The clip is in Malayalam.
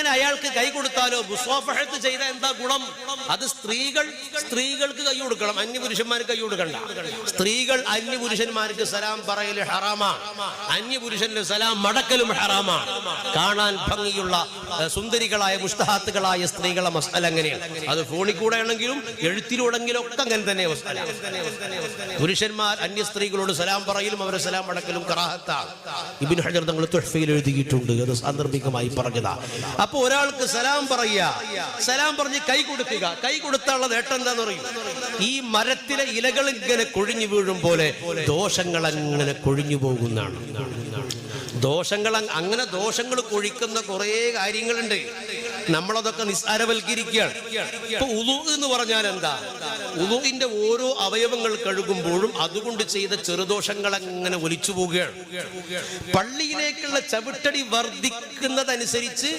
അങ്ങനെ അയാൾക്ക് കൈ കൊടുത്താലോ മുസാഫഹത്ത് ചെയ്ത എന്താ ഗുണം? അത് സ്ത്രീകൾക്ക് കൈ കൊടുക്കണം, അന്യപുരുഷന്മാർക്ക് കൈ കൊടുക്കണ്ട. സ്ത്രീകൾ അന്യപുരുഷന്മാർക്ക് സലാം പറയൽ ഹറാമാണ്, അന്യപുരുഷന്റെ സലാം മടക്കലും ഹറാമാണ്. കാണാൻ ഭംഗിയുള്ള സുന്ദരികളായ മുസ്തഹാത്തുകളായ സ്ത്രീകളെ മസ്അല അങ്ങനെയാണ്. അത് ഫോണിൽ കൂടെ ആണെങ്കിലും എഴുത്തിലൂടെങ്കിലും ഒക്കെ അങ്ങനെ തന്നെ മസ്അല. പുരുഷന്മാർ അന്യ സ്ത്രീകളോട് സലാം പറയലും അവരെ സലാം മടക്കലും കറാഹത്താണ്. ഇബ്നു ഹജർ തങ്ങൾ തുഹ്ഫയിൽ എഴുതിയിട്ടുണ്ട്, അത് സാന്ദർഭികമായി പറഞ്ഞതാ. അപ്പൊ ഒരാൾക്ക് സലാം പറയുക, സലാം പറഞ്ഞ് കൈ കൊടുക്കുക, കൈ കൊടുത്താനുള്ള നേട്ടം എന്താന്ന് പറയും? ഈ മരത്തിലെ ഇലകൾ ഇങ്ങനെ കൊഴിഞ്ഞു വീഴും പോലെ ദോഷങ്ങൾ അങ്ങനെ കൊഴിഞ്ഞു പോകുന്നതാണ്. അങ്ങനെ ദോഷങ്ങൾ കൊഴിക്കുന്ന കുറെ കാര്യങ്ങളുണ്ട്. നമ്മളതൊക്കെ നിസ്സാരവൽക്കരിക്കുകയാണ്. ഇപ്പൊ ഉളു എന്ന് പറഞ്ഞാൽ എന്താ? ഉളുവിന്റെ ഓരോ അവയവങ്ങൾ കഴുകുമ്പോഴും അതുകൊണ്ട് ചെയ്ത ചെറുദോഷങ്ങൾ അങ്ങനെ ഒലിച്ചു പോവുകയാണ്. പള്ളിയിലേക്കുള്ള ചവിട്ടടി വർദ്ധിക്കുന്നതനുസരിച്ച്